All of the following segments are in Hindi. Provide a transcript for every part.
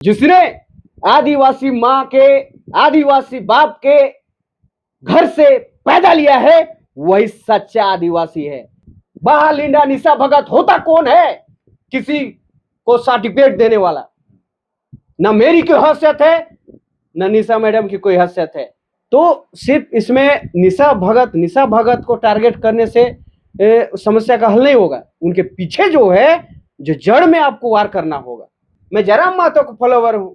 जिसने आदिवासी माँ के, आदिवासी बाप के घर से पैदा लिया है, वही सच्चा आदिवासी है। बहालिंडा निशा भगत होता कौन है किसी को सर्टिफिकेट देने वाला? ना मेरी कोई हैसियत है, ना निशा मैडम की कोई हैसियत है। तो सिर्फ इसमें निशा भगत को टारगेट करने से समस्या का हल नहीं होगा। उनके पीछे जो है, जो जड़ में आपको वार करना होगा। मैं जयराम महतो का फॉलोवर हूं,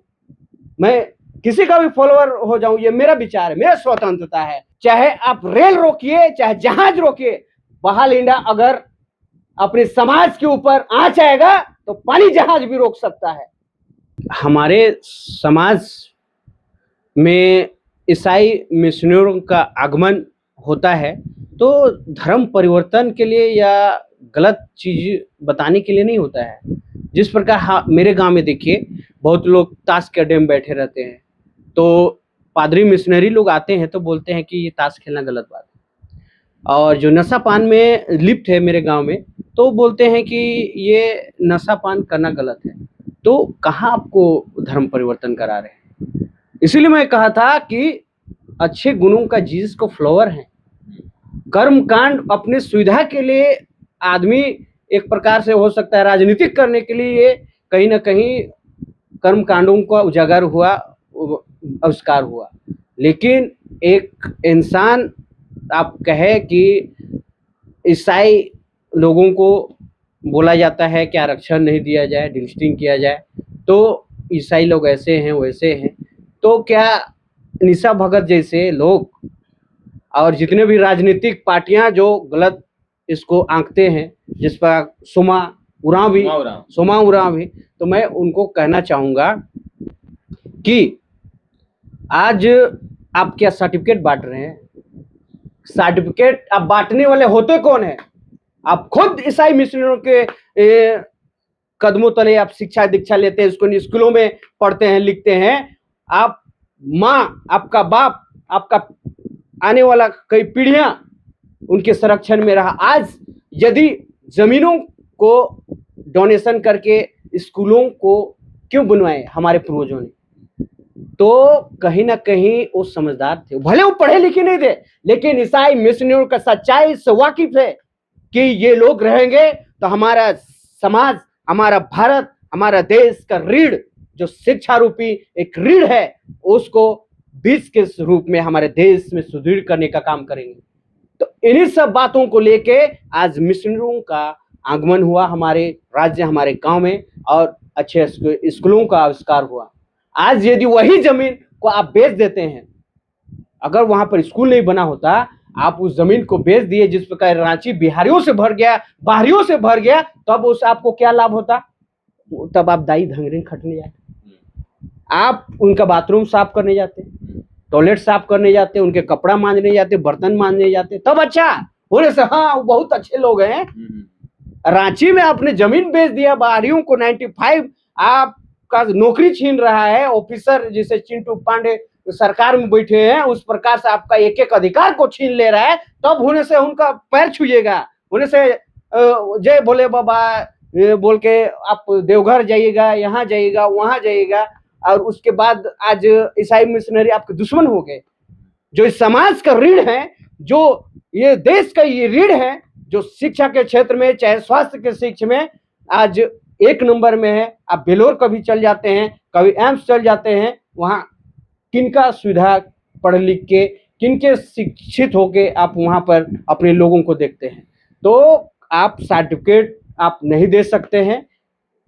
मैं किसी का भी फॉलोवर हो जाऊं, ये मेरा विचार है, मेरा स्वतंत्रता है। चाहे आप रेल रोकिए, चाहे जहाज रोकिए, बहालिंडा अगर अपने समाज के ऊपर आंच आएगा तो पानी जहाज भी रोक सकता है। हमारे समाज में ईसाई मिशनरियों का आगमन होता है तो धर्म परिवर्तन के लिए या गलत चीज बताने के लिए नहीं होता है। जिस प्रकार मेरे गांव में देखिए, बहुत लोग ताश के अड्डे में बैठे रहते हैं, तो पादरी मिशनरी लोग आते हैं तो बोलते हैं कि ये ताश खेलना गलत बात है। और जो नशा पान में लिप्त है मेरे गांव में, तो बोलते हैं कि ये नशा पान करना गलत है। तो कहाँ आपको धर्म परिवर्तन करा रहे हैं? इसीलिए मैं कहा था कि अच्छे गुणों का जीसस को फ्लावर है। कर्म कांड अपने सुविधा के लिए आदमी एक प्रकार से हो सकता है राजनीतिक करने के लिए कहीं ना कहीं कर्म कांडों का उजागर हुआ, आविष्कार हुआ। लेकिन एक इंसान आप कहे कि ईसाई लोगों को बोला जाता है कि आरक्षण नहीं दिया जाए, डिलिस्टिंग किया जाए, तो ईसाई लोग ऐसे हैं वैसे हैं। तो क्या निशा भगत जैसे लोग और जितने भी राजनीतिक पार्टियां जो गलत इसको आंकते हैं, जिस पर सोमा उरांव भी, तो मैं उनको कहना चाहूंगा कि आज आप क्या सर्टिफिकेट बांट रहे हैं? सर्टिफिकेट आप बांटने वाले होते कौन है? आप खुद ईसाई मिशनरियों के कदमों तले आप शिक्षा दीक्षा लेते हैं, इसको स्कूलों में पढ़ते हैं, लिखते हैं। आप माँ, आपका बाप, आपका आने वाला कई पीढ़ियां उनके संरक्षण में रहा। आज यदि जमीनों को डोनेशन करके स्कूलों को क्यों बनवाए हमारे पूर्वजों ने? तो कहीं ना कहीं वो समझदार थे, भले वो पढ़े लिखे नहीं थे, लेकिन ईसाई मिशनरियों का सच्चाई से वाकिफ है कि ये लोग रहेंगे तो हमारा समाज, हमारा भारत, हमारा देश का ऋण, जो शिक्षा रूपी एक ऋण है, उसको बीज के रूप में हमारे देश में सुदृढ़ करने का काम करेंगे। तो इन्हीं सब बातों को लेके आज मिशनरियों का आगमन हुआ हमारे राज्य, हमारे गांव में, और अच्छे स्कूलों का आविष्कार हुआ। आज यदि वही जमीन को आप बेच देते हैं, अगर वहां पर स्कूल नहीं बना होता, आप उस जमीन को बेच दिए, जिस प्रकार रांची बिहारियों से भर गया, बाहरियों से भर गया, तब उस आपको क्या लाभ होता? तब आप दाई धंगरी खटने जाते, आप उनका बाथरूम साफ करने जाते, टॉयलेट साफ करने जाते, उनके कपड़ा मांजने जाते, बर्तन मांजने जाते, तब अच्छा होने से हाँ वो बहुत अच्छे लोग हैं। रांची में आपने जमीन बेच दिया, बाहरियों को 95 आपका नौकरी छीन रहा है, ऑफिसर जिसे चिंटू पांडे सरकार में बैठे हैं, उस प्रकार से आपका एक एक अधिकार को छीन ले रहा है। तब होने से उनका पैर छुइएगा, होने से जय भोले बाबा बोल के आप देवघर जाइएगा, यहाँ जाइएगा, वहां जाइएगा, और उसके बाद आज ईसाई मिशनरी आपके दुश्मन हो गए। जो इस समाज का ऋण है, जो ये देश का ये ऋण है, जो शिक्षा के क्षेत्र में, चाहे स्वास्थ्य के शिक्षा में आज एक नंबर में है। आप बेलोर कभी चल जाते हैं, कभी एम्स चल जाते हैं, वहाँ किनका सुविधा पढ़ लिख के, किनके शिक्षित होके आप वहाँ पर अपने लोगों को देखते हैं। तो आप सर्टिफिकेट आप नहीं दे सकते हैं,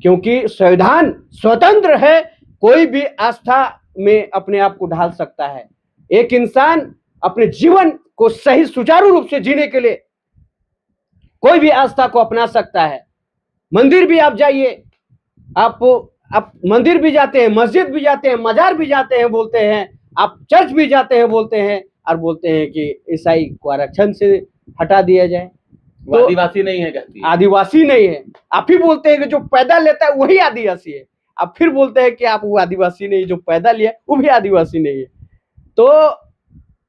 क्योंकि संविधान स्वतंत्र है, कोई भी आस्था में अपने आप को ढाल सकता है। एक इंसान अपने जीवन को सही सुचारू रूप से जीने के लिए कोई भी आस्था को अपना सकता है। मंदिर भी आप जाइए, आप मंदिर भी जाते हैं, मस्जिद भी जाते हैं, मजार भी जाते हैं, बोलते हैं, आप चर्च भी जाते हैं, बोलते हैं, और बोलते हैं कि ईसाई को आरक्षण से हटा दिया जाए। तो आदिवासी नहीं है, कहती है आदिवासी नहीं है। आप ही बोलते हैं कि जो पैदा लेता है वही आदिवासी है, आप फिर बोलते हैं कि आप वो आदिवासी नहीं, जो पैदा लिया वो भी आदिवासी नहीं है। तो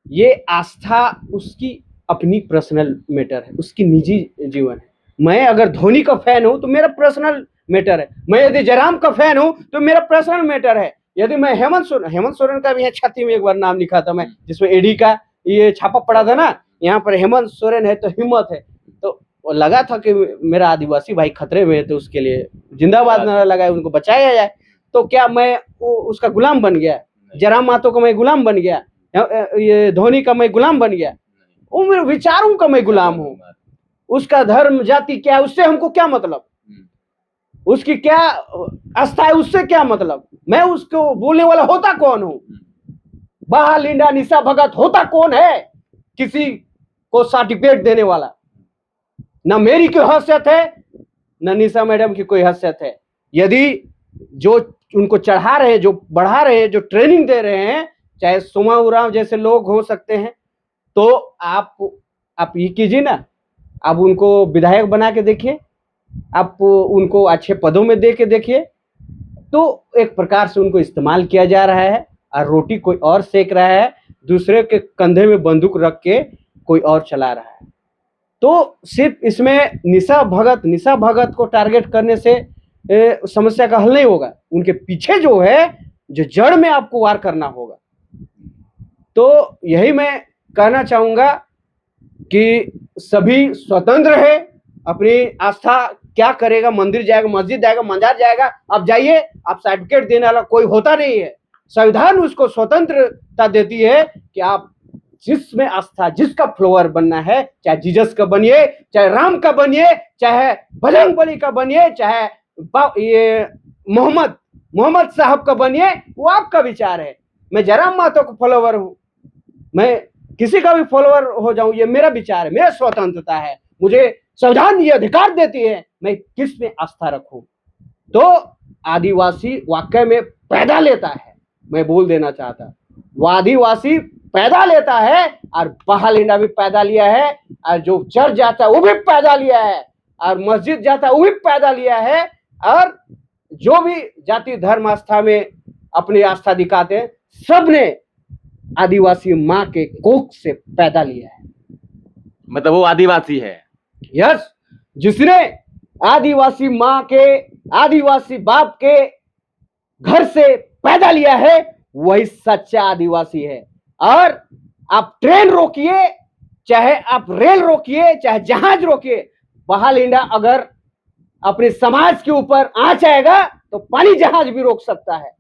ये आस्था उसकी अपनी पर्सनल मैटर है, उसकी निजी जीवन है। मैं अगर धोनी का फैन हूं तो मेरा पर्सनल मैटर है। मैं यदि जयराम का फैन हूं तो मेरा पर्सनल मैटर है। यदि मैं हेमंत सोरेन का भी है, छाती में एक बार नाम लिखा था मैं, जिसमें एडी का ये छापा पड़ा था ना, यहाँ पर हेमंत सोरेन है तो हिम्मत है, तो वो लगा था कि मेरा आदिवासी भाई खतरे में है, तो उसके लिए जिंदाबाद नारा लगाए, उनको बचाया जाए। तो क्या मैं उसका गुलाम बन गया? जयराम मातो का मैं गुलाम बन गया? ये धोनी का मैं गुलाम बन गया? वो मेरे विचारों का मैं गुलाम हूँ। उसका धर्म जाति क्या है उससे हमको क्या मतलब, उसकी क्या आस्था है उससे क्या मतलब, मैं उसको बोलने वाला होता कौन हूँ? बहाल इंडा निशा भगत होता कौन है किसी को सर्टिफिकेट देने वाला? ना मेरी कोई हैसियत है, ना निशा मैडम की कोई हैसियत है। यदि जो उनको चढ़ा रहे हैं, जो बढ़ा रहे हैं, जो ट्रेनिंग दे रहे हैं, चाहे सोमा उरांव जैसे लोग हो सकते हैं, तो आप ये कीजिए ना, आप उनको विधायक बना के देखिए, आप उनको अच्छे पदों में दे के देखिए, तो एक प्रकार से उनको इस्तेमाल किया जा रहा है और रोटी कोई और सेक रहा है, दूसरे के कंधे में बंदूक रख के कोई और चला रहा है। तो सिर्फ इसमें निशा भगत को टारगेट करने से समस्या का हल नहीं होगा। उनके पीछे जो है, जो जड़ में आपको वार करना होगा। तो यही मैं कहना चाहूंगा कि सभी स्वतंत्र है, अपनी आस्था क्या करेगा, मंदिर जाएगा, मस्जिद जाएगा, मजार जाएगा, आप जाइए, आप सर्टिफिकेट देने वाला कोई होता नहीं है। संविधान उसको स्वतंत्रता देती है कि आप जिसमें आस्था, जिसका फ्लोवर बनना है, चाहे जीसस का बनिए, चाहे राम का बनिए, चाहे बजरंगबली का बनिए, चाहे ये मोहम्मद साहब का बनिए, वो आपका विचार है। मैं जयराम मातो का फॉलोवर हूं, मैं किसी का भी फॉलोवर हो जाऊं, ये मेरा विचार है, मेरा स्वतंत्रता है। मुझे संविधान ये अधिकार देती है मैं किस में आस्था रखूं। तो आदिवासी वाकई में पैदा लेता है, मैं बोल देना चाहता, वो आदिवासी पैदा लेता है, और बहाल इंडा भी पैदा लिया है, और जो चर्च जाता है वो भी पैदा लिया है, और मस्जिद जाता है वो भी पैदा लिया है, और जो भी जाति धर्म आस्था में अपनी आस्था दिखाते हैं, सबने आदिवासी माँ के कोख से पैदा लिया है। मतलब वो आदिवासी है। यस, जिसने आदिवासी माँ के, आदिवासी बाप के घर से पैदा लिया है, वही सच्चा आदिवासी है। और आप ट्रेन रोकिए, चाहे आप रेल रोकिए, चाहे जहाज रोकिए, बहाल इंडा अगर अपने समाज के ऊपर आंच आएगा तो पानी जहाज भी रोक सकता है।